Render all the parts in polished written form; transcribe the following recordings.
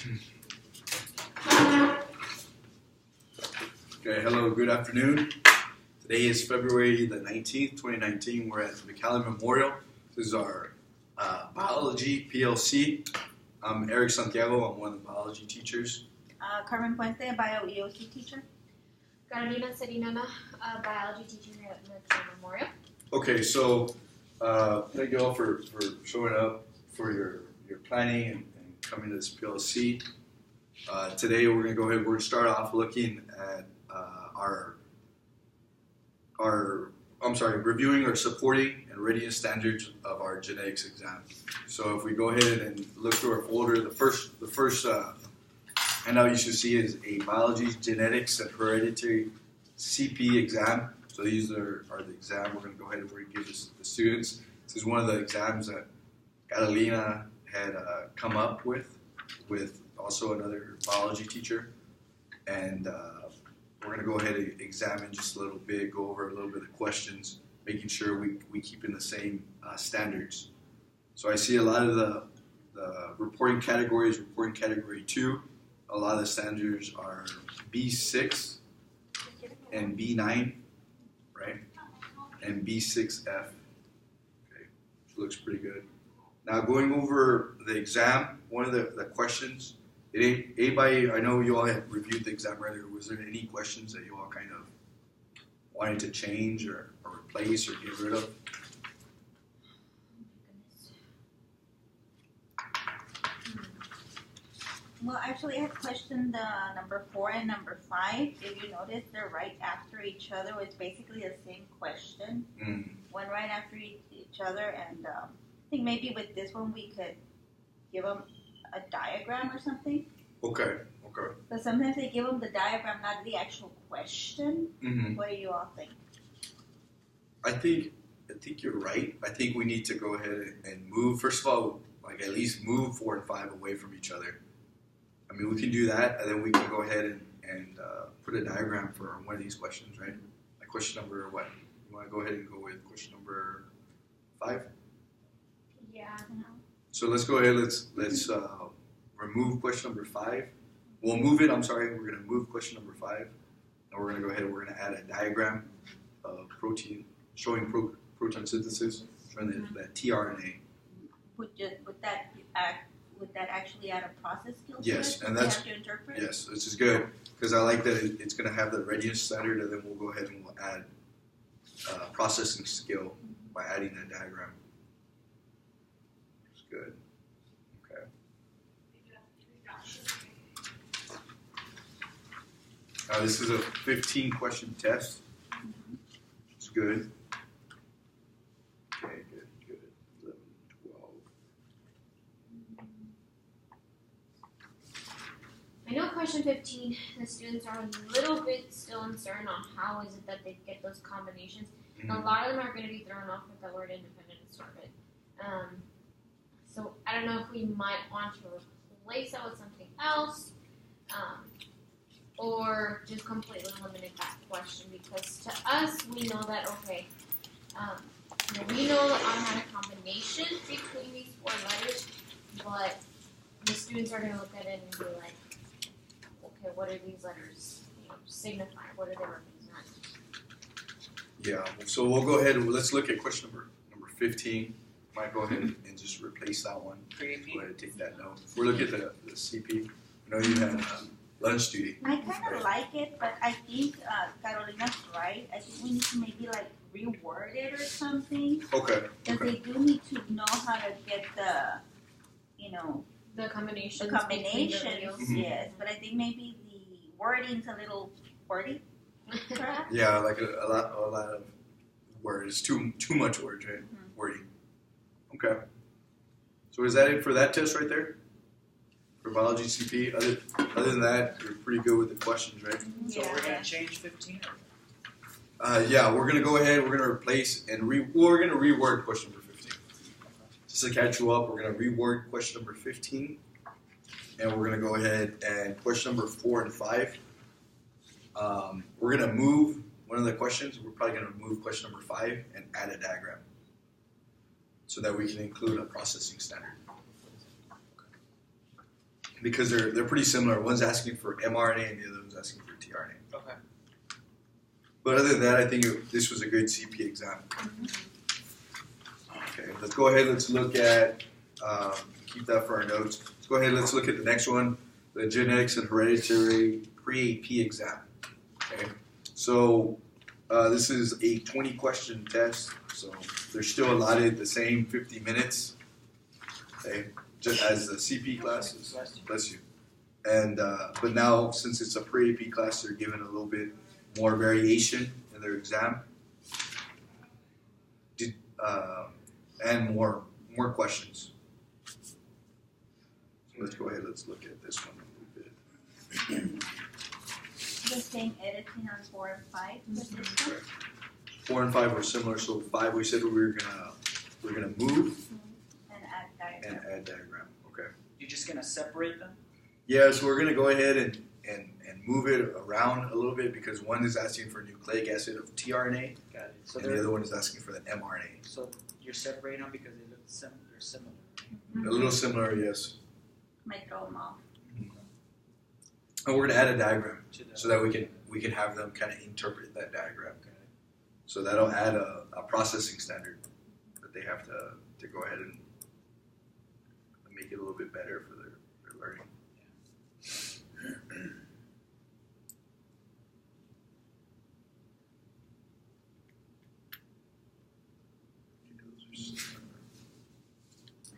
Okay, hello, good afternoon. Today is February the 19th, 2019. We're at McAllen Memorial. This is our biology PLC. I'm Eric Santiago. I'm one of the biology teachers. Carmen Puente, Bio EOC teacher. Carolina Serinana, biology teacher here at McAllen Memorial. Okay, so thank you all for showing up for your planning and coming to this PLC. Today we're going to go ahead. We're going to start off looking at reviewing or supporting and readiness standards of our genetics exam. So if we go ahead and look through our folder, the first handout you should see is a biology, genetics, and hereditary CP exam. So these are the exam we're going to go ahead and give the students. This is one of the exams that Catalina had come up with also another biology teacher. And we're going to go ahead and examine just a little bit, go over a little bit of questions, making sure we keep in the same standards. So I see a lot of the reporting categories, reporting category 2. A lot of the standards are B6 and B9, right? And B6F. Okay, which looks pretty good. Now going over the exam, one of the questions, anybody, I know you all had reviewed the exam earlier, was there any questions that you all kind of wanted to change or replace or get rid of? Well, actually, I had questioned number 4 and number 5. If you notice, they're right after each other. It's basically the same question. One right after each other. And I think maybe with this one, we could give them a diagram or something. Okay. But sometimes they give them the diagram, not the actual question. Mm-hmm. What do you all think? I think you're right. I think we need to go ahead and move. First of all, like at least move 4 and 5 away from each other. I mean, we can do that, and then we can go ahead and put a diagram for one of these questions, right? Like question number what? You want to go ahead and go with question number 5? Yeah. So let's go ahead. Let's remove question number 5. We'll move it. I'm sorry. We're going to move question number 5, and we're going to go ahead and we're going to add a diagram of protein showing protein synthesis, showing that tRNA. Would that actually add a process skill to Yes, it? and that's have to interpret? Yes, this is good because I like that it's going to have the readiness standard, and then we'll go ahead and we'll add processing skill by adding that diagram. It's good. Okay. Now this is a 15 question test. It's good. Okay, good. 11, 12. I know question 15, the students are a little bit still uncertain on how is it that they get those combinations. Mm-hmm. And a lot of them are going to be thrown off with the word independent assortment. So I don't know if we might want to replace that with something else, or just completely eliminate that question, because to us we know that we know the automatic combination between these 4 letters, but the students are going to look at it and be like, okay, what do these letters signify? What do they represent? Yeah, so we'll go ahead and let's look at question number 15. Might go ahead and just replace that one. Go ahead and take that note. We're looking at the CP. I know you had lunch duty. I kind of like it, but I think Carolina's right. I think we need to maybe reword it or something. Okay. Because they do need to know how to get the combinations. Mm-hmm. Yes. But I think maybe the wording's a little wordy, perhaps. Yeah, like a lot of words. Too much words, right? Mm-hmm. Wordy. Okay. So is that it for that test right there? For biology CP? Other than that, you're pretty good with the questions, right? So we're going to change 15? Yeah, we're going to go ahead, we're going to replace and we're going to reword question number 15. Just to catch you up, we're going to reword question number 15. And we're going to go ahead and question number 4 and 5. We're going to move one of the questions. We're probably going to remove question number 5 and add a diagram so that we can include a processing standard. because they're pretty similar. One's asking for mRNA and the other one's asking for tRNA. Okay. But other than that, I think this was a good CP exam. Okay, let's go ahead. Let's look at, keep that for our notes. Let's go ahead. Let's look at the next one, the genetics and hereditary pre-AP exam. Okay, so this is a 20-question test. So they're still allotted the same 50 minutes. Okay, just as the CP classes. Bless you. And but now, since it's a pre-AP class, they're given a little bit more variation in their exam. And more questions. So let's go ahead. Let's look at this one a little bit. The same editing on 4 and 5 with this one? 4 and 5 were similar. So 5, we said we were gonna move And add diagram. and add diagram. Okay. You're just gonna separate them? Yeah. So we're gonna go ahead and move it around a little bit because one is asking for nucleic acid of tRNA, Got it. So and the other one is asking for the mRNA. so you're separating them because they look they're similar. A little similar, yes. Might throw them off. And we're gonna add a diagram To the, so that we can have them kind of interpret that diagram. So that'll add a processing standard that they have to go ahead and make it a little bit better for their learning.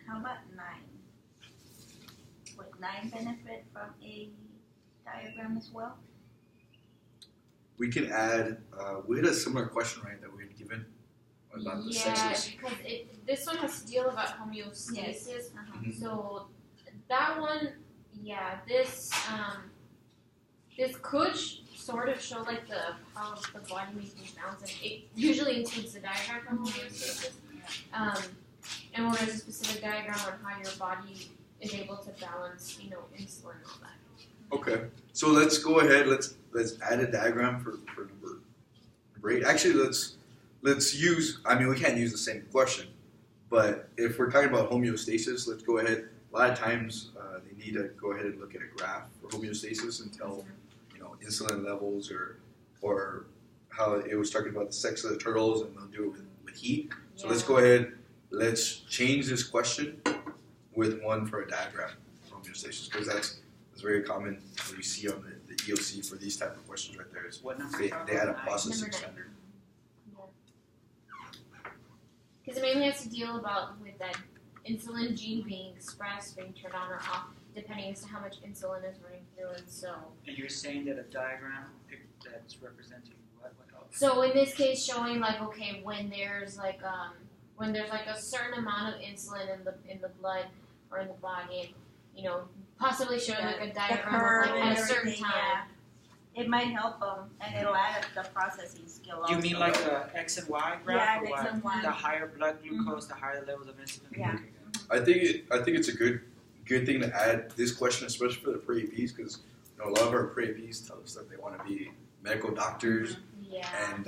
How about 9? Would 9 benefit from a diagram as well? We can add. We had a similar question, right, that we had given about the sexes. because this one has to deal about homeostasis. Yes. Mhm. So that one, this could sort of show like how the body maintains balance, and it usually includes the diagram for homeostasis. And when there's a specific diagram on how your body is able to balance, insulin and all that. Okay, so let's go ahead. Let's add a diagram for number 8. Actually, let's use. I mean, we can't use the same question, but if we're talking about homeostasis, let's go ahead. A lot of times they need to go ahead and look at a graph for homeostasis and tell insulin levels or how it was talking about the sex of the turtles, and they'll do it with heat. So let's go ahead. Let's change this question with one for a diagram for homeostasis because that's very common that we see on the EOC for these type of questions right there. Is what number? they add a processing Number 9. standard. Because it mainly has to deal with that insulin gene being expressed, being turned on or off, depending as to how much insulin is running through, and so. And you're saying that a diagram that's representing what else? So in this case, showing when there's a certain amount of insulin in the blood or in the body, possibly showing a diagram of at a certain time. Yeah. It might help them, and it'll add up the processing skill. You also. mean like a X and Y graph? Yeah, or an what? X and Y. The higher blood glucose, the higher levels of insulin. Yeah. Okay, I think it's a good thing to add this question, especially for the pre-APs, because a lot of our pre-APs tell us that they want to be medical doctors, Yeah. and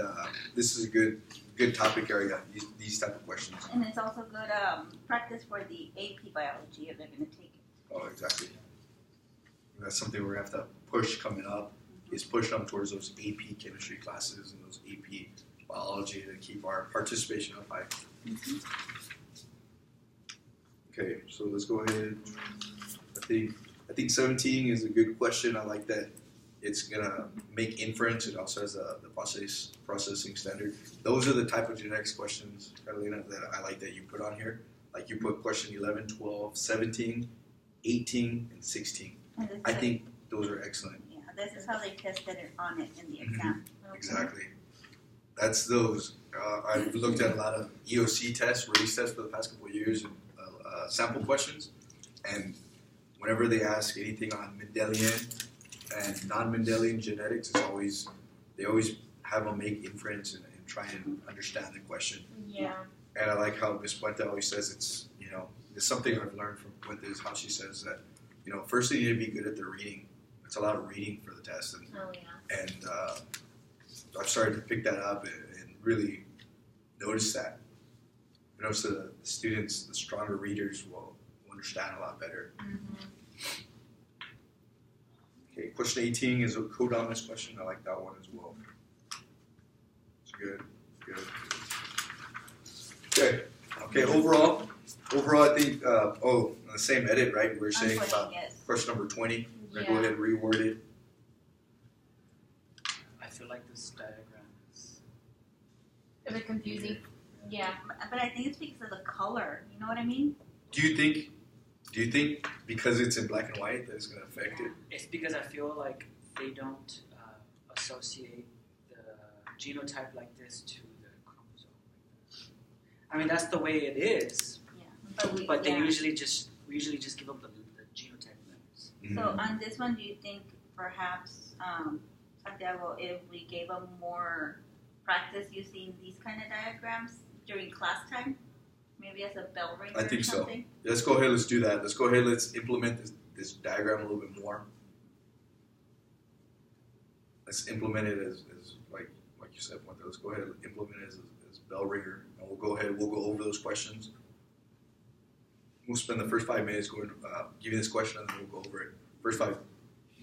this is a good topic area. These type of questions. And it's also good practice for the AP biology if they're going to take it. Oh, exactly. That's something we're gonna have to push coming up. Is push them towards those AP chemistry classes and those AP biology to keep our participation up high. Okay, so let's go ahead. I think 17 is a good question. I like that it's gonna make inference. It also has the processing standard. Those are the type of genetics questions, Carolina, that I like that you put on here. Like you put question 11, 12, 17, 18, and 16. And this I is- think those are excellent. Yeah, this is how they tested it on it in the exam. Exactly. That's those. I've looked at a lot of EOC tests, race tests for the past couple of years, and sample questions. And whenever they ask anything on Mendelian and non-Mendelian genetics, they always have them make inference and try and understand the question. Yeah. And I like how Ms. Puente always says it's something I've learned from Puente is how she says that, first they need to be good at their reading. It's a lot of reading for the test. Oh yeah. And I've started to pick that up and really notice that. So the students, the stronger readers will understand a lot better. question 18 is a codominance question. I like that one as well. It's good. Okay. Overall, I think. The same edit, right? We're saying about question number 20. We're gonna go ahead and reword it. I feel like this diagram is a bit confusing. Yeah. But I think it's because of the color. You know what I mean? Do you think because it's in black and white that it's gonna affect it? It's because I feel like they don't associate the genotype like this to the chromosome like this. I mean, that's the way it is. Yeah. But we usually just give them the genotype letters. Mm-hmm. So on this one, do you think perhaps, Santiago, if we gave them more practice using these kind of diagrams during class time, maybe as a bell ringer I think or something? so. Let's go ahead. Let's do that. Let's implement this diagram a little bit more. Let's implement it as like you said, Puente. Let's go ahead and implement it as bell ringer, and we'll go over those questions. We'll spend the first 5 minutes giving this question, and then we'll go over it. First 5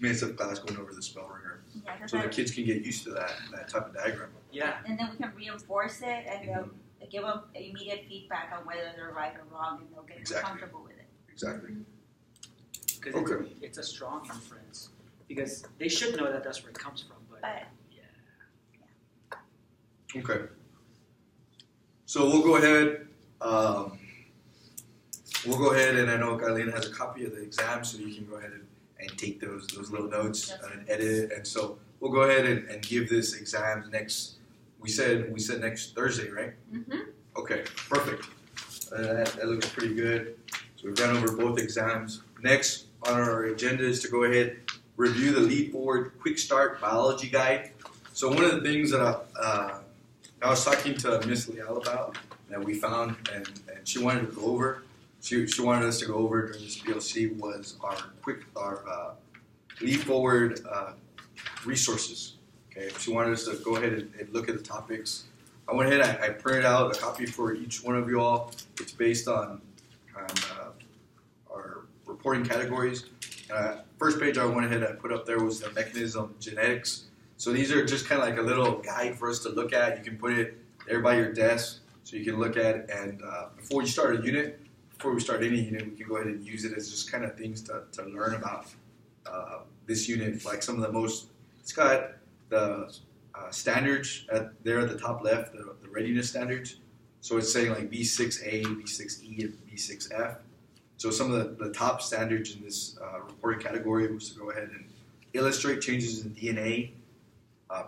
minutes of class going over the spell ringer, Yeah, so the kids can get used to that type of diagram. Yeah. And then we can reinforce it and give them immediate feedback on whether they're right or wrong, and they'll get more comfortable with it. Exactly. Because it's a strong inference. Because they should know that that's where it comes from. But yeah. Okay. So we'll go ahead. And I know Carlina has a copy of the exam, so you can go ahead and take those little notes and edit it. And so we'll go ahead and give this exam next. We said next Thursday, right? Mm-hmm. Okay, perfect. That looks pretty good. So we've gone over both exams. Next on our agenda is to go ahead review the Lead Forward Quick Start Biology Guide. So one of the things that I was talking to Miss Leal about that we found and she wanted to go over. She wanted us to go over during this PLC was our Lead Forward resources. Okay, she wanted us to go ahead and look at the topics. I went ahead. I printed out a copy for each one of you all. It's based on our reporting categories. First page I went ahead and put up there was the mechanism of genetics. So these are just kind of like a little guide for us to look at. You can put it there by your desk so you can look at it. And before we start any unit, we can go ahead and use it as just kind of things to learn about this unit. Like some of the most, it's got the standards there at the top left, the readiness standards. So it's saying like B6A, B6E, and B6F. So some of the top standards in this reporting category was to go ahead and illustrate changes in DNA,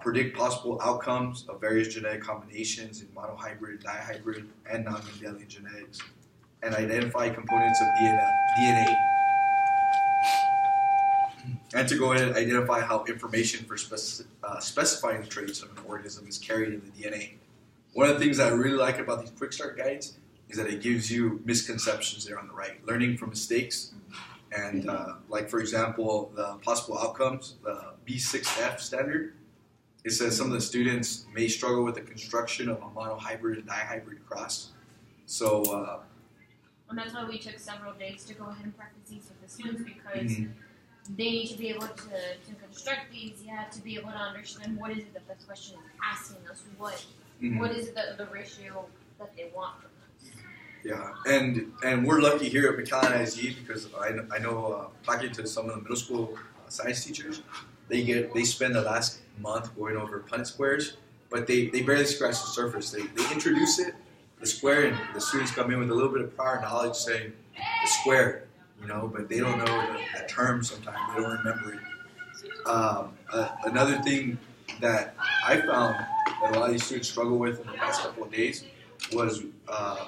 predict possible outcomes of various genetic combinations in monohybrid, dihybrid, and non-Mendelian genetics, and identify components of DNA. And to go ahead and identify how information for specifying the traits of an organism is carried in the DNA. One of the things that I really like about these quick start guides is that it gives you misconceptions there on the right, learning from mistakes. And like, for example, the possible outcomes, the B6F standard, it says some of the students may struggle with the construction of a monohybrid and dihybrid cross. So, and that's why we took several days to go ahead and practice these with the students, because they need to be able to construct these. You have to be able to understand what is it that the question is asking us, what is the ratio that they want from us. Yeah, and we're lucky here at McAllen ISD because I know talking to some of the middle school science teachers, they spend the last month going over Punnett squares, but they barely scratch the surface. They introduce it, the square, and the students come in with a little bit of prior knowledge saying the square, but they don't know the term sometimes. They don't remember it. Another thing that I found that a lot of these students struggle with in the past couple of days was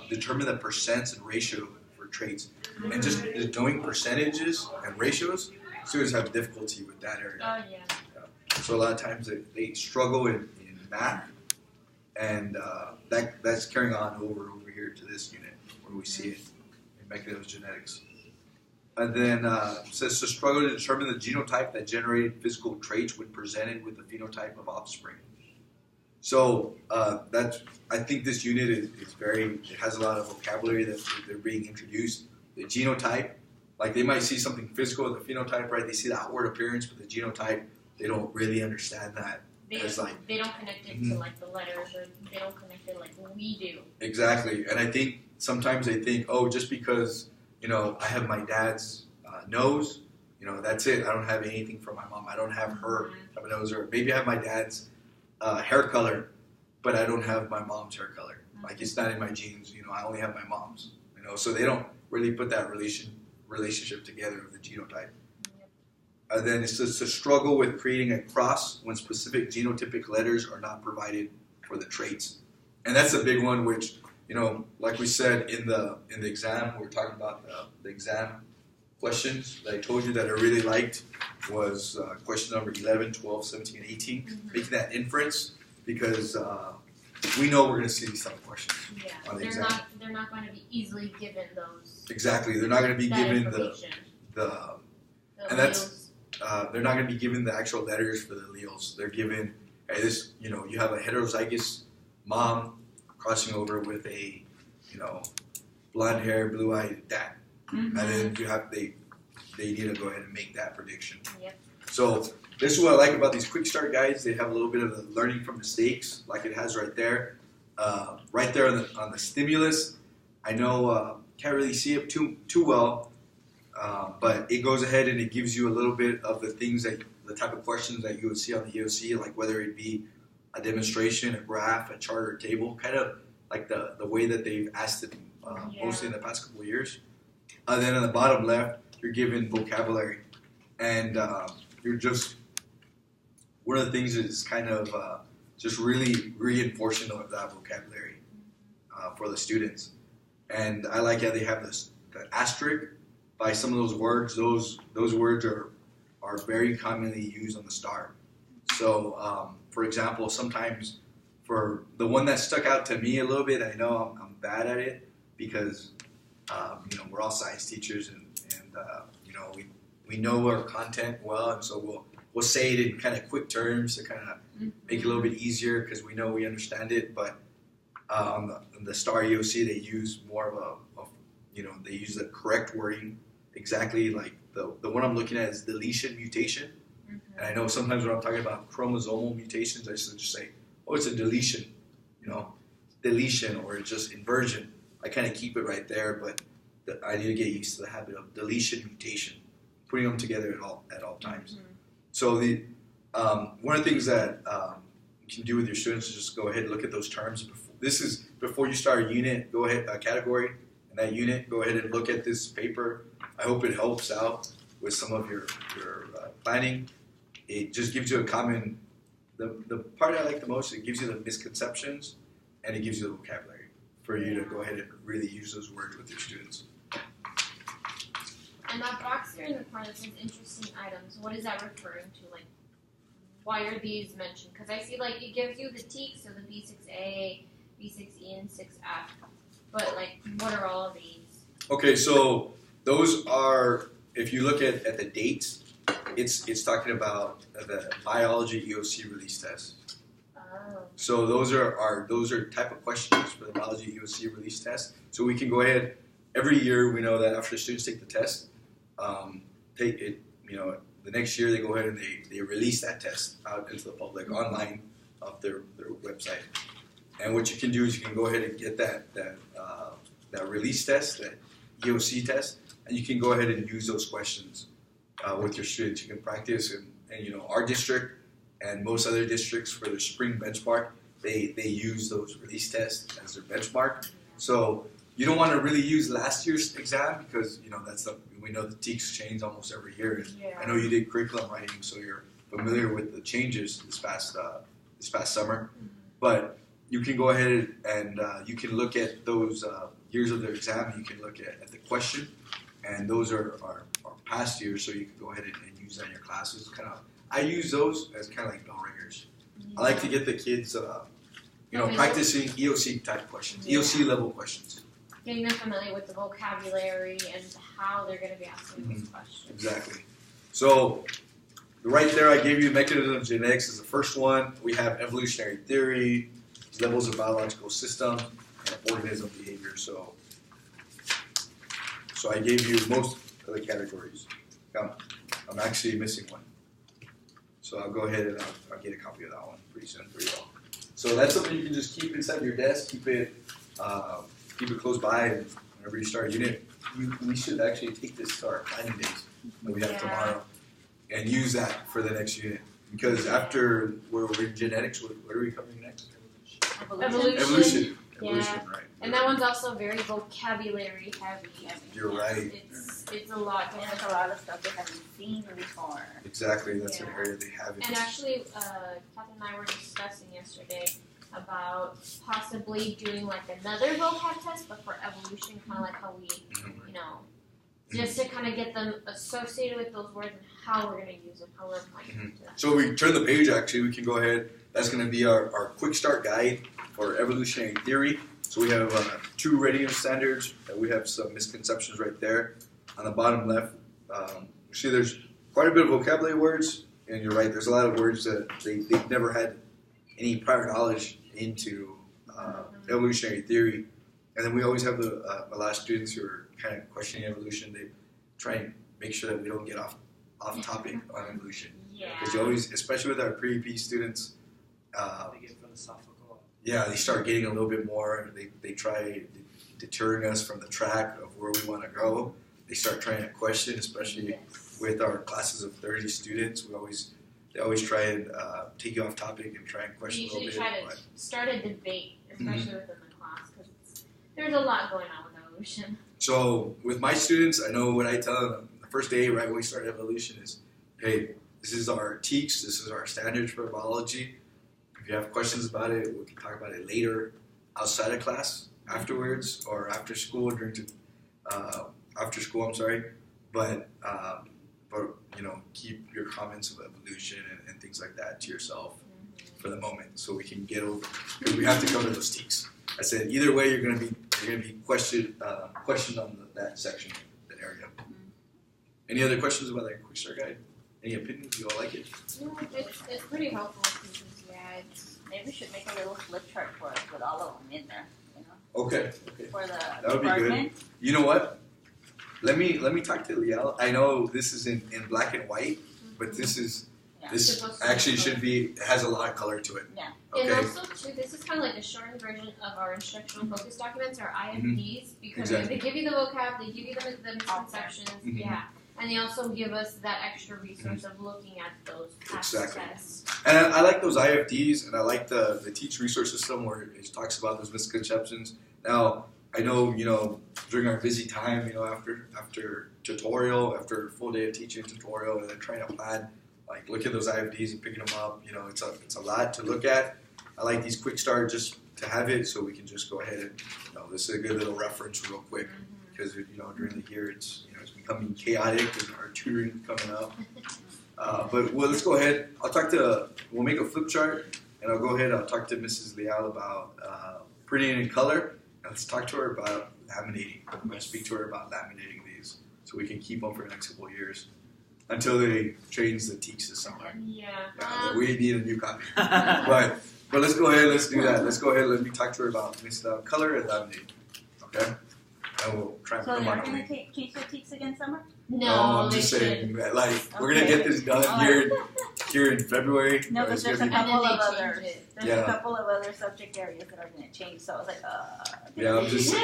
determine the percents and ratio for traits. And just doing percentages and ratios, students have difficulty with that area. Oh, yeah. So a lot of times they struggle in math, and that's carrying on over here to this unit where we see it in mechanisms genetics. And then it says to struggle to determine the genotype that generated physical traits when presented with the phenotype of offspring. So I think this unit is it has a lot of vocabulary that they're being introduced. The genotype, Like they might see something physical in the phenotype, right? They see the outward appearance, but the genotype, they don't really understand that. They don't connect it to like the letters, or they don't connect it like we do. Exactly, and I think sometimes they think, oh, just because I have my dad's nose, that's it. I don't have anything from my mom. I don't have her type of nose, or maybe I have my dad's hair color, but I don't have my mom's hair color. Like it's not in my genes. I only have my mom's. So they don't really put that relationship together of the genotype. Then it's just a struggle with creating a cross when specific genotypic letters are not provided for the traits, and that's a big one. Which like we said in the exam, we were talking about the exam questions that I told you that I really liked was question number 11, 12, 17, and 18, making that inference because we know we're going to see these type of questions on the exam. They're not going to be easily given those. Exactly, they're not going to be given they're not going to be given the actual letters for the alleles. They're given, you have a heterozygous mom crossing over with a, blonde hair, blue-eyed dad. And then they need to go ahead and make that prediction. Yep. So this is what I like about these quick start guides. They have a little bit of the learning from mistakes, like it has right there. Right there on the stimulus, I know can't really see it too well, but it goes ahead and it gives you a little bit of the type of questions that you would see on the EOC, like whether it be a demonstration, a graph, a chart, or a table, kind of like the way that they've asked it mostly in the past couple of years. Then on the bottom left, you're given vocabulary, and you're just one of the things is kind of just really reinforcing that vocabulary for the students. And I like how they have the asterisk by some of those words. Those words are very commonly used on the star. So, for example, sometimes for the one that stuck out to me a little bit, I know I'm bad at it because we're all science teachers and we know our content well, and so we'll say it in kind of quick terms to kind of make it a little bit easier because we know we understand it. But on the STAR EOC, they use more of they use the correct wording, exactly like the one I'm looking at is deletion mutation. And I know sometimes when I'm talking about chromosomal mutations, I just say, oh, it's a deletion, deletion or just inversion. I kind of keep it right there, but I need to get used to the habit of deletion mutation, putting them together at all times. So one of the things that you can do with your students is just go ahead and look at those terms. This is before you start a unit, go ahead, a category in that unit, go ahead and look at this paper. I hope it helps out with some of your planning. It just gives you a common, the part I like the most, it gives you the misconceptions and it gives you the vocabulary for you to go ahead and really use those words with your students. And that box here in the corner that says interesting items, what is that referring to? Like, why are these mentioned? Because I see, like, it gives you the teaks, so the B6A, B6E, and 6F. But, like, what are all of these? Okay, so those are, if you look at the dates, it's talking about the biology EOC release test. Oh. So those are type of questions for the biology EOC release test. So we can go ahead, every year we know that after students take the test, the next year they go ahead and they release that test out into the public online off their website. And what you can do is you can go ahead and get that release test, that EOC test, and you can go ahead and use those questions with your students. You can practice, and our district and most other districts for their spring benchmark, they use those release tests as their benchmark. So you don't want to really use last year's exam because we know the TEKS change almost every year. And I know you did curriculum writing, so you're familiar with the changes this past summer. But you can go ahead and you can look at those years of their exam. You can look at the question, and those are past years, so you can go ahead and use that in your classes. I use those as kind of like bell ringers. I like to get the kids, practicing EOC type questions, EOC level questions. Getting them familiar with the vocabulary and how they're going to be asking those questions. Exactly. So right there, I gave you mechanism of genetics as the first one. We have evolutionary theory, levels of biological system, and organism behavior. So I gave you the categories. I'm actually missing one. So I'll go ahead and I'll get a copy of that one pretty soon for you all. So that's something you can just keep inside your desk, keep it close by, and whenever you start a unit, we should actually take this to our planning days that we have tomorrow and use that for the next unit. Because after we're in genetics, what are we covering next? Evolution. Evolution, right. And that one's also very vocabulary heavy. You're right. It's a lot. And there's a lot of stuff they haven't seen before. Exactly, that's an area they haven't. And actually, Catherine and I were discussing yesterday about possibly doing like another vocab test, but for evolution, kind of like how we, just to kind of get them associated with those words and how we're going to use them, how we're applying them to that. So we turn the page, actually, we can go ahead. That's going to be our quick start guide for evolutionary theory. So we have 2 readiness standards, and we have some misconceptions right there. On the bottom left, you see there's quite a bit of vocabulary words, and you're right, there's a lot of words that they've never had any prior knowledge into evolutionary theory. And then we always have a lot of students who are kind of questioning evolution. They try and make sure that we don't get off topic on evolution. Yeah. Because you always, especially with our pre-EP students, They get philosophical. yeah, they start getting a little bit more. They try deterring us from the track of where we want to go. They start trying to question, especially with our classes of 30 students. They always try and take you off topic and try and question a little bit. We usually try to start a debate, especially within the class, because there's a lot going on with evolution. So with my students, I know what I tell them the first day right when we start evolution is, hey, this is our TEKS, this is our standards for biology. If you have questions about it, we can talk about it later outside of class, afterwards, or after school, But keep your comments of evolution and things like that to yourself for the moment, so we can get over. Because we have to cover those TEKS. I said either way, you're gonna be questioned on that section, that area. Any other questions about that quick start guide? Any opinions? You all like it? Yeah, it's pretty helpful. Maybe we should make a little flip chart for us with all of them in there, Okay. for the That would be good. department. You know what? Let me talk to Liel. I know this is in black and white, but this actually has a lot of color to it. Yeah. And Okay. also, too, this is kind of like a shortened version of our instructional focus documents, our IFDs, because Exactly. they give you the vocab, they give you the misconceptions, and they also give us that extra resource of looking at those past tests. And I like those IFDs, and I like the Teach Resource System where it talks about those misconceptions. Now, I know, during our busy time, after tutorial, after a full day of teaching tutorial, and then trying to plan, like look at those IFDs and picking them up, it's a lot to look at. I like these quick start just to have it so we can just go ahead and, this is a good little reference real quick. Because during the year it's becoming chaotic and our tutoring is coming up. Let's go ahead. We'll make a flip chart, and I'll go ahead. I'll talk to Mrs. Leal about printing in color, and let's talk to her about laminating. I'm going to speak to her about laminating these so we can keep them for the next couple of years until they change the TEKS this summer. Yeah. We need a new copy. But let's go ahead. Let's do that. Let's go ahead. Let me talk to her about color and laminating. Okay. And we'll try and So put them they're on a going week. to change their TEKS again summer? No, I'm they just saying should. that, we're gonna get this done here in February. No, It's because there's a gonna couple And of then they others. change There's Yeah. a couple of other subject areas that are going to change. So I was like, be, I'm just we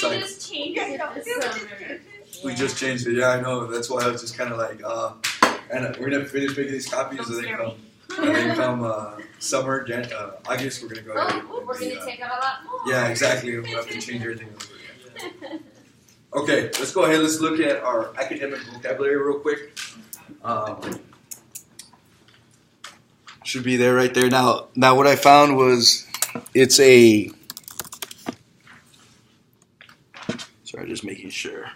like just changed it this summer. we just changed it. Yeah, I know. That's why I was just kind of like, and we're gonna finish making these copies, Don't scare me. and then come summer, August, we're gonna go ahead. Oh, we're going to take out a lot more. Yeah, exactly. We'll have to change everything over again. Okay, let's go ahead. Let's look at our academic vocabulary real quick. Should be there right there. Now what I found was it's a. Sorry, just making sure.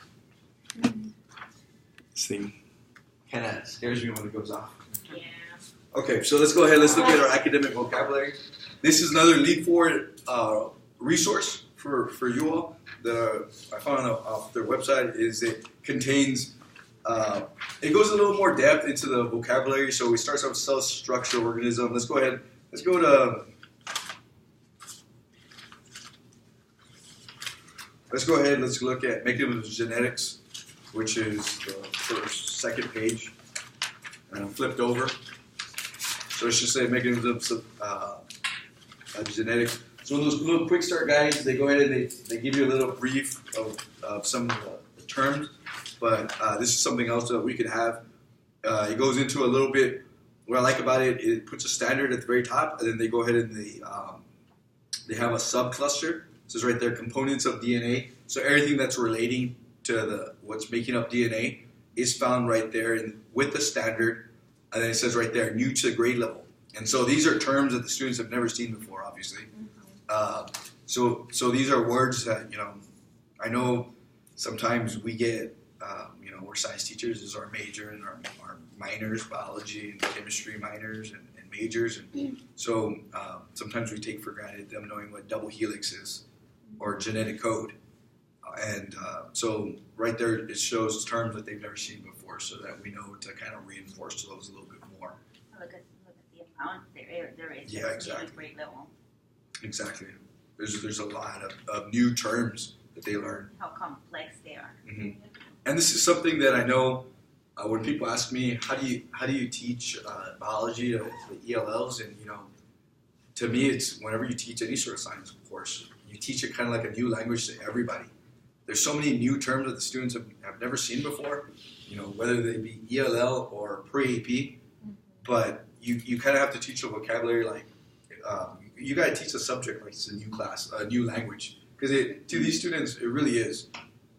This thing kind of scares me when it goes off. Yeah. Okay, so let's go ahead. Let's look at our academic vocabulary. This is another Leap Forward resource for you all that I found off their website. It contains, it goes a little more depth into the vocabulary. So we start off with cell structure, organism. Let's go ahead. Let's go to. Let's go ahead. Let's look at mechanisms of genetics. which is the second page, and flipped over. So it's just a mechanisms of genetics. So in those little quick start guides, they go ahead and they give you a little brief of some of the terms, but this is something else that we could have. It goes into a little bit. What I like about it, it puts a standard at the very top, and then they go ahead and they have a subcluster. It says right there, components of DNA. So everything that's relating to what's making up DNA is found right there with the standard. And then it says right there, new to grade level. And so these are terms that the students have never seen before, obviously. So these are words that, I know sometimes we get, we're science teachers, this is our major, and our minors, biology and chemistry minors and majors. And so sometimes we take for granted them knowing what double helix is or genetic code. And so right there it shows terms that they've never seen before so that we know to kind of reinforce those a little bit more. Look at the amount there is. Yeah, exactly. At grade level. Exactly. There's a lot of new terms that they learn. How complex they are. Mm-hmm. And this is something that I know when people ask me, how do you teach biology to the ELLs? And to me, it's whenever you teach any sort of science course, you teach it kind of like a new language to everybody. There's so many new terms that the students have never seen before, whether they be ELL or pre-AP. But you kind of have to teach a vocabulary like you got to teach a subject like it's a new class, a new language, because to these students it really is.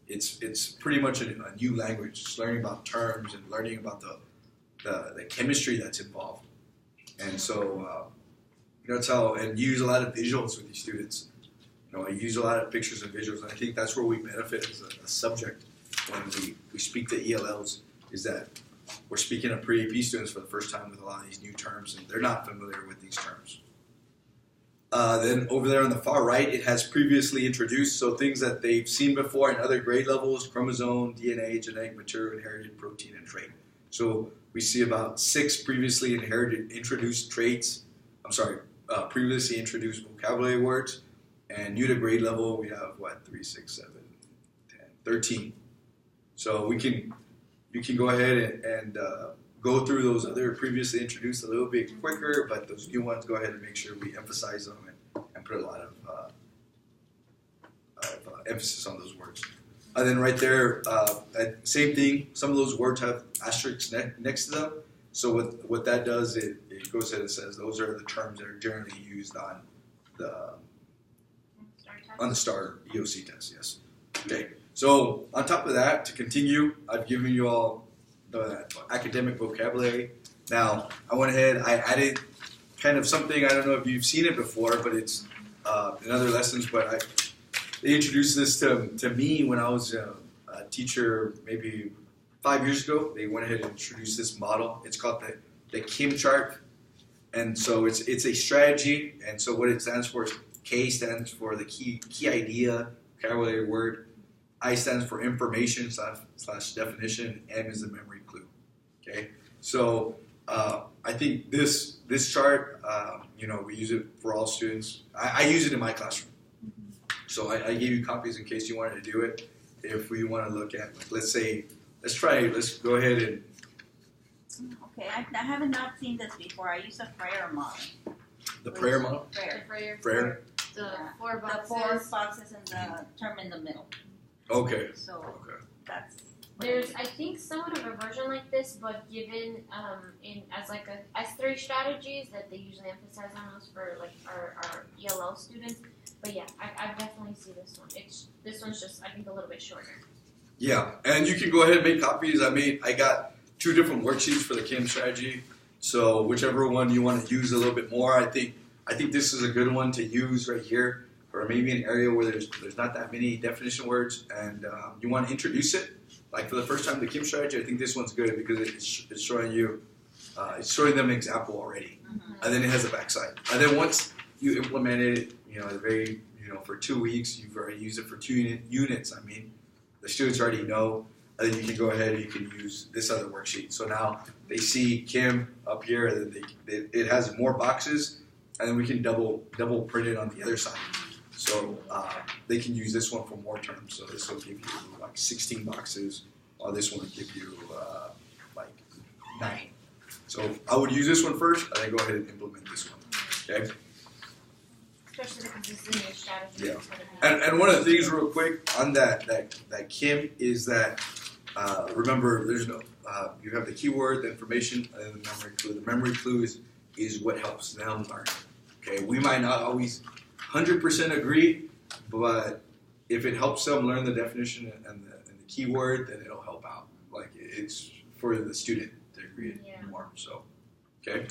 It's pretty much a new language. Just learning about terms and learning about the chemistry that's involved, and so that's how. And you use a lot of visuals with these students. I use a lot of pictures and visuals, and I think that's where we benefit as a subject when we speak to ELLs. Is that we're speaking to pre-AP students for the first time with a lot of these new terms, and they're not familiar with these terms. Then over there on the far right, it has previously introduced, so things that they've seen before in other grade levels: chromosome, DNA, genetic material, inherited protein, and trait. So we see about 6 previously introduced traits. Previously introduced vocabulary words, and new to grade level we have 3, 6, 7, 10, 13. So you can go ahead and go through those other previously introduced a little bit quicker, but those new ones, go ahead and make sure we emphasize them and put a lot of emphasis on those words. And then right there, same thing, some of those words have asterisks next to them. So what that does, it goes ahead and says those are the terms that are generally used on the STAR EOC test, yes. Okay, so on top of that, to continue, I've given you all the academic vocabulary. Now, I went ahead, I added kind of something, I don't know if you've seen it before, but it's in other lessons, but they introduced this to me when I was a teacher maybe 5 years ago. They went ahead and introduced this model. It's called the Kim chart. And so it's a strategy, and so what it stands for is K stands for the key idea, vocabulary word. I stands for information / definition. M is the memory clue. Okay, so I think this chart, we use it for all students. I use it in my classroom. So I gave you copies in case you wanted to do it. If we want to look at, let's go ahead and. Okay, I have not seen this before. I use a prayer model. The prayer model? Prayer. The Yeah. 4 boxes. The 4 boxes and the term in the middle. Okay. So Okay. that's. There's, I think, somewhat of a version like this, but given as like a S3 strategies that they usually emphasize on those for like our ELL students. But yeah, I definitely see this one. This one's just, I think, a little bit shorter. Yeah, and you can go ahead and make copies. I got 2 different worksheets for the Kim strategy. So whichever one you want to use a little bit more, I think this is a good one to use right here, or maybe an area where there's not that many definition words, and you want to introduce it. Like for the first time, the Kim strategy, I think this one's good because it's showing you, it's showing them an example already, and then it has a backside. And then once you implement it, for 2 weeks, you've already used it for 2 units. I mean, the students already know. And then you can go ahead and you can use this other worksheet. So now they see Kim up here, and then it has more boxes, and then we can double print it on the other side. So they can use this one for more terms. So this will give you like 16 boxes this one will give you like 9. So I would use this one first, and then go ahead and implement this one. Okay. Especially because this is a new strategy. Yeah. It's gonna be- And one of the things, real quick, on that Kim is that remember, there's no you have the keyword, the information, and the memory clue. The memory clue is what helps them learn. Okay, we might not always 100% agree, but if it helps them learn the definition and the keyword, then it'll help out. Like it's for the student to agree it Yeah. more. So, okay,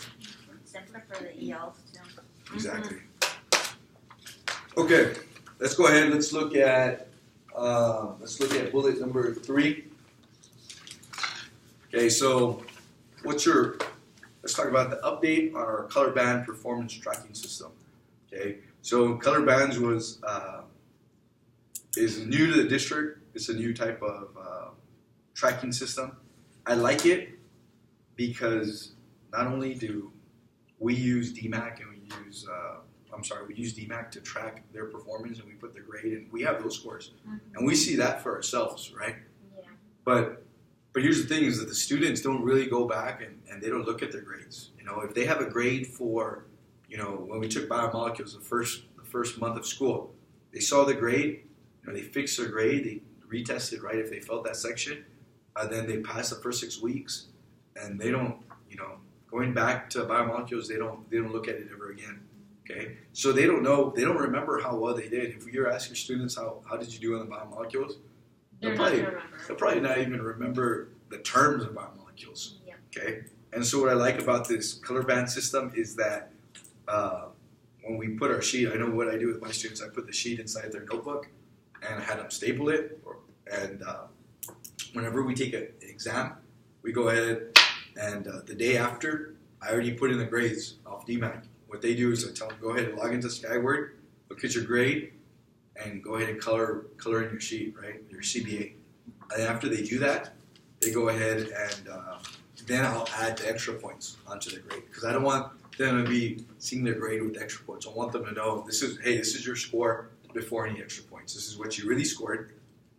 Simpler for the ELs too. exactly. Okay, let's go ahead. Let's look at bullet number 3. Okay, so let's talk about the update on our color band performance tracking system. Okay, so color bands is new to the district. It's a new type of tracking system. I like it because not only do we use DMAC and we use DMAC to track their performance and we put the grade and we have those scores and we see that for ourselves, right? Yeah. But here's the thing is that the students don't really go back and they don't look at their grades. You know, if they have a grade for, you know, when we took biomolecules the first month of school, they saw the grade, you know, they fixed their grade, they retested, right, if they felt that section, then they passed the first 6 weeks, and they don't, you know, going back to biomolecules, they don't look at it ever again. Okay, so they don't remember how well they did. If you ask your students how did you do on the biomolecules, They're They'll not gonna remember. they'll probably not even remember the terms of biomolecules. Yeah. Okay, and so what I like about this color band system is that when we put our sheet, I know what I do with my students. I put the sheet inside their notebook, and I had them staple it. And whenever we take an exam, we go ahead and the day after, I already put in the grades off DMAC. What they do is I tell them, go ahead and log into Skyward, look at your grade, and go ahead and color in your sheet, right, your CBA. And after they do that, they go ahead and then I'll add the extra points onto the grade because I don't want them to be seeing their grade with extra points. I want them to know this is your score before any extra points. This is what you really scored,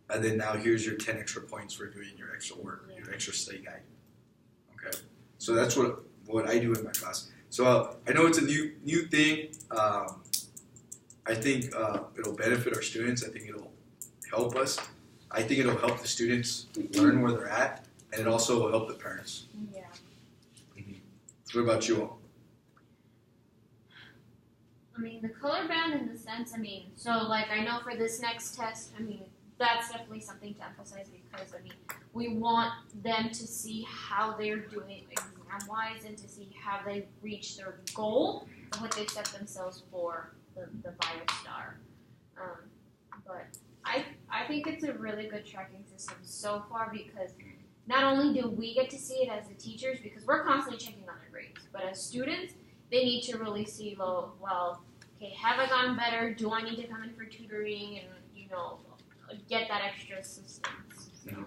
and then now here's your 10 extra points for doing your extra work, your extra study guide. Okay, so that's what I do in my class. So I know it's a new thing. I think it'll benefit our students. I think it'll help us. I think it'll help the students learn where they're at, and it also will help the parents. Yeah. What about you all? I mean, the color band in the sense, so like I know for this next test, that's definitely something to emphasize because, we want them to see how they're doing exam-wise and to see how they reach their goal of what they've set themselves for the BioStar. But I think it's a really good tracking system so far because not only do we get to see it as the teachers because we're constantly checking on their grades, but as students, they need to really see, okay, have I gotten better? Do I need to come in for tutoring and, get that extra assistance? So. Yeah,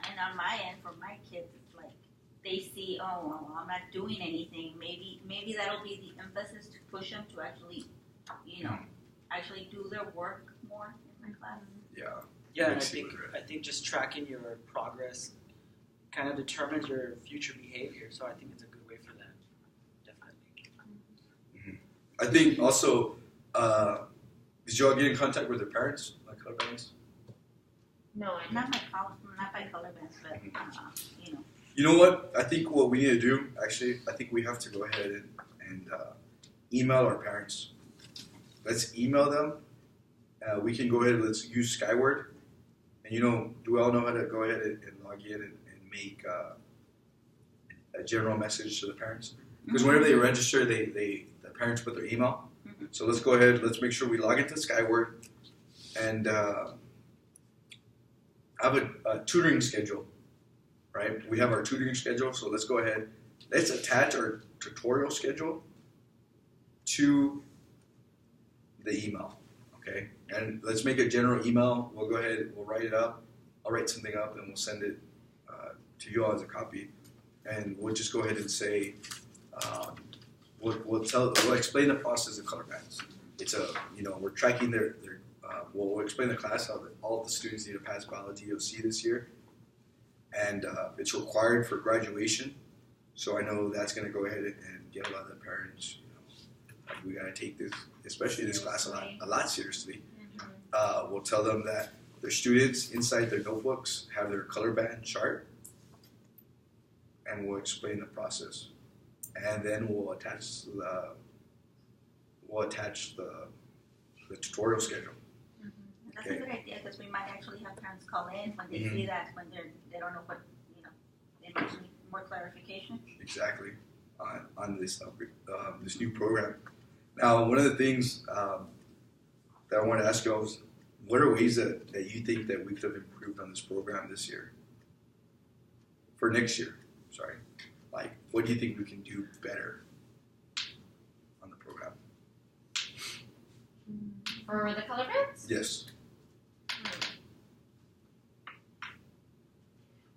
and on my end, for my kids, it's like they see, oh, well, I'm not doing anything. Maybe that'll be the emphasis to push them to actually, actually do their work more in my class. Yeah. Yeah, and I think just tracking your progress kind of determines your future behavior. So I think it's a good way for that. Definitely. I think also, did you all get in contact with their parents, like color bands? No, I Not by color bands, but You know what? I think what we need to do, actually, I think we have to go ahead and email our parents. Let's email them. We can go ahead and let's use Skyward. And do we all know how to go ahead and log in and make a general message to the parents? Because whenever they register, the parents put their email. Mm-hmm. So let's go ahead, let's make sure we log into Skyward and have a tutoring schedule, right? We have our tutoring schedule, so let's go ahead. Let's attach our tutorial schedule to the email, okay? And let's make a general email. We'll go ahead, we'll write it up. I'll write something up and we'll send it to you all as a copy. And we'll just go ahead and say, we'll explain the process of color bands. It's we're tracking we'll explain the class how all the students need to pass biology OC this year. and it's required for graduation. So I know that's going to go ahead and get a lot of the parents. Like we got to take this, especially this class, a lot seriously. We'll tell them that their students inside their notebooks have their color band chart, and we'll explain the process, and then we'll attach the tutorial schedule. That's a good idea because we might actually have parents call in when they see that when they don't know what they might need more clarification. Exactly on this this new program. Now, one of the things that I want to ask you all is, what are ways that you think that we could have improved on this program this year? For next year, sorry. Like, what do you think we can do better on the program? For the color bands? Yes.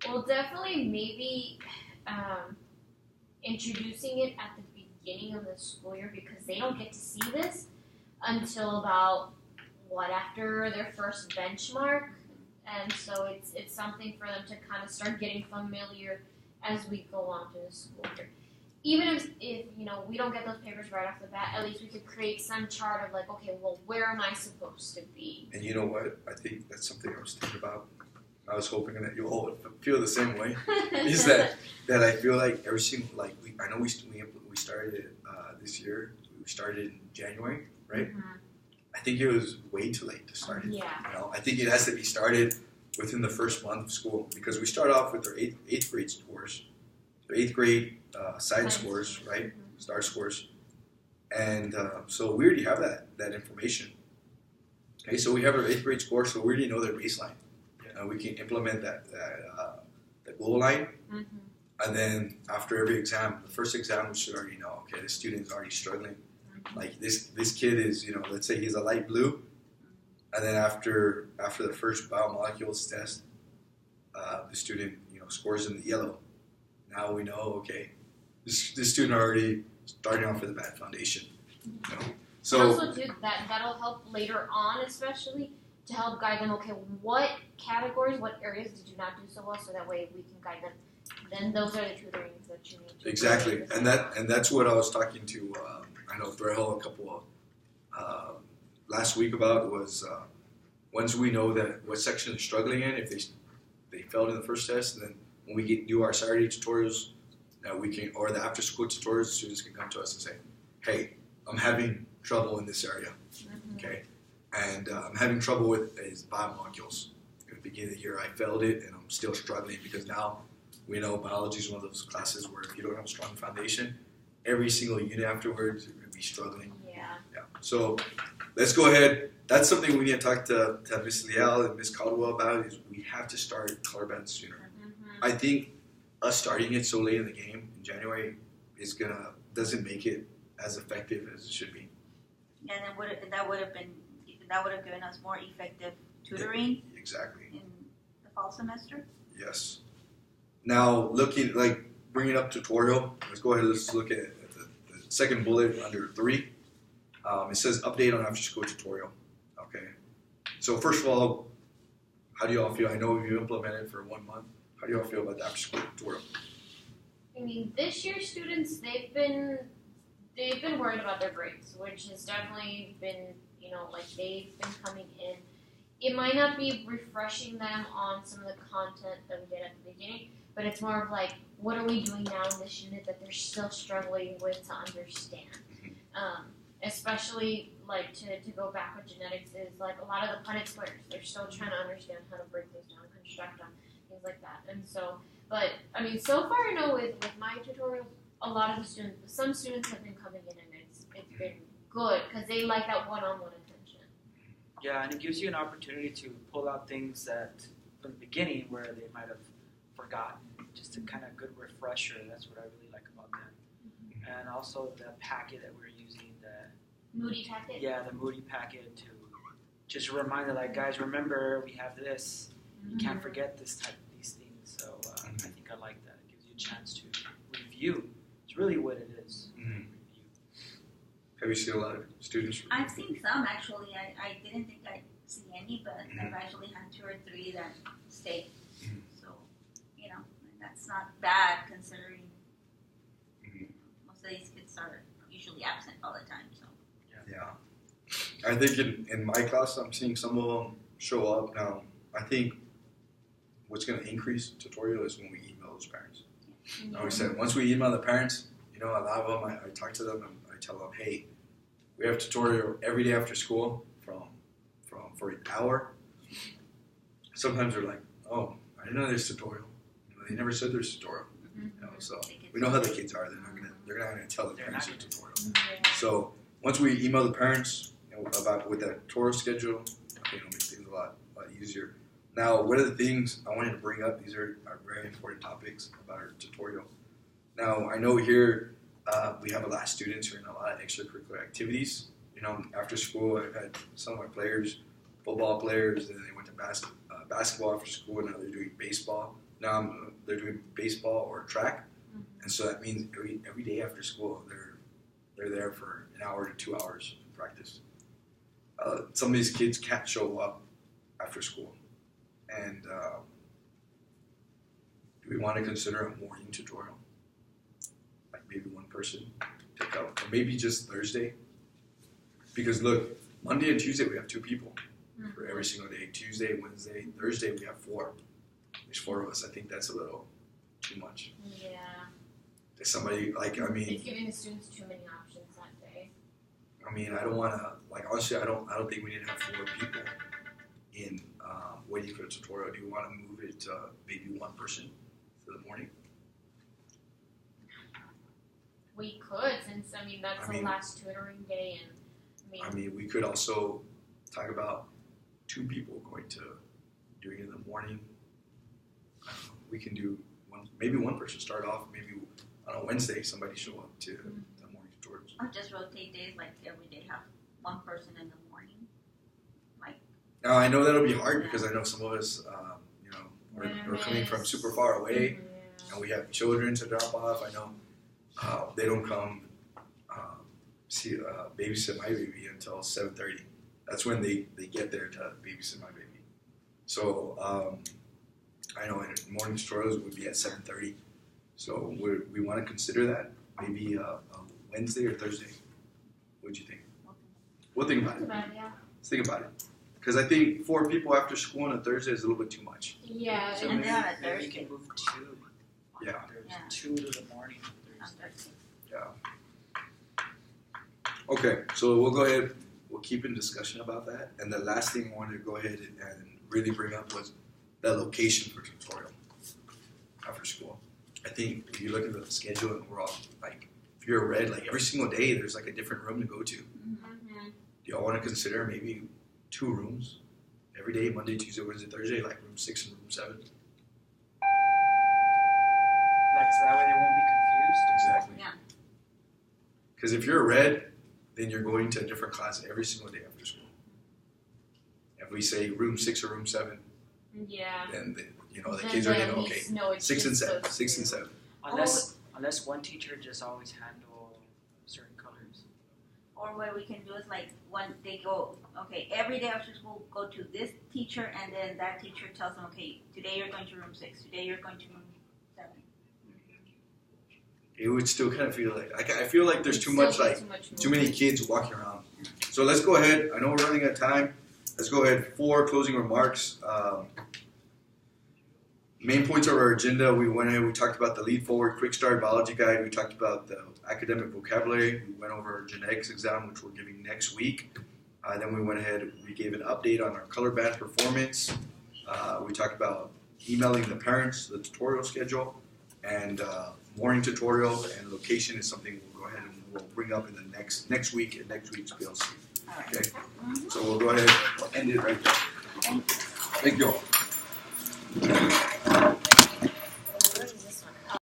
Well, definitely maybe introducing it at the beginning of the school year, because they don't get to see this until about after their first benchmark, and so it's something for them to kind of start getting familiar as we go on through the school year. Even if we don't get those papers right off the bat, at least we could create some chart of like, okay, well, where am I supposed to be? And you know what? I think that's something I was thinking about. I was hoping that you all would feel the same way. Is that I feel like every single, like I know we started it this year. We started in January, right? Mm-hmm. I think it was way too late to start it. Yeah. I think it has to be started within the first month of school, because we start off with our eighth grade scores, so 8th grade science scores, right? Mm-hmm. STAR scores, and so we already have that information. Okay, so we have our 8th grade score, so we already know their baseline. We can implement that goal line, and then after every exam, the first exam, we should already know, okay, this student is already struggling. Like this kid is, let's say he's a light blue, and then after the first biomolecules test, the student scores in the yellow. Now we know, okay, this student already starting off with a bad foundation. So also too, that'll help later on, especially to help guide them. Okay, what categories, what areas did you not do so well, so that way we can guide them. Then those are the tutorings that you need to exactly, do. and that's what I was talking to. I know Threhill a couple of last week about was once we know that what section they're struggling in, if they failed in the first test, and then when we do our Saturday tutorials, that we can, or the after school tutorials, students can come to us and say, hey, I'm having trouble in this area, okay, and I'm having trouble with is biomolecules. At the beginning of the year, I failed it, and I'm still struggling because now we know biology is one of those classes where if you don't have a strong foundation, every single unit afterwards, you're going to be struggling. Yeah. So let's go ahead. That's something we need to talk to Ms. Leal and Ms. Caldwell about, is we have to start color bands sooner. I think us starting it so late in the game in January doesn't make it as effective as it should be. And then that would have given us more effective tutoring Exactly. in the fall semester. Yes. Now bringing up tutorial. Let's go ahead. Let's look at the second bullet under 3. It says update on after school tutorial. Okay. So first of all, how do you all feel? I know you implemented for 1 month. How do you all feel about the after school tutorial? I mean, this year students, they've been worried about their grades, which has definitely been, they've been coming in. It might not be refreshing them on some of the content that we did at the beginning, but it's more of like, what are we doing now in this unit that they're still struggling with to understand? Especially to go back with genetics is like a lot of the Punnett squares. They're still trying to understand how to break those down, construct them, things like that. And so, but I mean, so far I know with my tutorials, a lot of some students have been coming in and it's been good because they like that one-on-one attention. Yeah, and it gives you an opportunity to pull out things that from the beginning where they might have forgotten. Just a kind of good refresher. That's what I really like about that. And also the packet that we're using, the Moody packet? Yeah, the Moody packet to just remind them, like, guys, remember we have this. You can't forget these things. So I think I like that. It gives you a chance to review. It's really what it is. Review. Have you seen a lot of students? I've seen some actually. I didn't think I'd see any, but I've actually had 2 or 3 that stayed. So, not bad considering Mhm. most of these kids are usually absent all the time. So Yeah. I think in my class, I'm seeing some of them show up now. I think what's going to increase tutorial is when we email those parents. I always said, once we email the parents, a lot of them, I talk to them and I tell them, hey, we have tutorial every day after school for an hour. Sometimes they're like, oh, I didn't know there's tutorial. They never said there's tutorial. So we know how the kids are. They're not gonna tell the parents there's tutorial. So once we email the parents about with that tutorial schedule, I think it'll make things a lot easier. Now, one of the things I wanted to bring up, these are very important topics about our tutorial. Now, I know here we have a lot of students who are in a lot of extracurricular activities. After school, I've had some of my players, football players, and they went to basketball after school, and now they're doing baseball. Now they're doing baseball or track, and so that means every day after school, they're there for an hour to 2 hours in practice. Some of these kids can't show up after school. And do we want to consider a morning tutorial? Like maybe one person pick up, or maybe just Thursday? Because look, Monday and Tuesday we have 2 people for every single day. Tuesday, Wednesday, Thursday we have 4. There's 4 of us. I think that's a little too much. Yeah. There's somebody It's giving the students too many options that day. I don't want to honestly. I don't think we need to have 4 people in waiting for the tutorial. Do you want to move it to maybe 1 person for the morning? We could, since that's the last tutoring day, and we could also talk about 2 people going to doing it in the morning. We can do maybe 1 person start off. Maybe on a Wednesday, somebody show up to the morning tutorials. I'll just rotate days, like every day have 1 person in the morning. Now I know that'll be hard because I know some of us, we're coming from super far away, and we have children to drop off. I know they don't come babysit my baby until 7:30. That's when they get there to babysit my baby. So I know morning tutorials would be at 7:30. So we want to consider that maybe Wednesday or Thursday. What do you think? We'll think about it. Let's think about it. Because I think 4 people after school on a Thursday is a little bit too much. Yeah. So And then on a maybe Thursday. you can move 2. Yeah. There's 2 to the morning on On Thursday. Thursday. Okay, so we'll go ahead. We'll keep in discussion about that. And the last thing I wanted to go ahead and really bring up was the location for tutorial after school. I think if you look at the schedule and we're all if you're a red, every single day there's a different room to go to. Mm-hmm. Do y'all want to consider maybe 2 rooms every day, Monday, Tuesday, Wednesday, Thursday, like room 6 and room 7? So that way they won't be confused. Exactly. Yeah. Because if you're a red, then you're going to a different class every single day after school. If we say room 6 or room 7, Yeah. then the kids are getting okay. 6 and 7, 6 and 7. Unless one teacher just always handle certain colors. Or what we can do is when they go, every day after school, go to this teacher, and then that teacher tells them, okay, today you're going to room 6, today you're going to room 7. It would still kind of feel I feel like there's too much too many kids walking around. So let's go ahead. I know we're running out of time. Let's go ahead. 4 closing remarks. Main points of our agenda. We went ahead. We talked about the Lead Forward Quick Start Biology Guide. We talked about the academic vocabulary. We went over our genetics exam, which we're giving next week. Then we went ahead. We gave an update on our color band performance. We talked about emailing the parents, the tutorial schedule, and morning tutorial and location is something we'll go ahead and we'll bring up in the next week in next week's PLC. All right. Okay. So we'll go ahead and end it right there. Thank you all.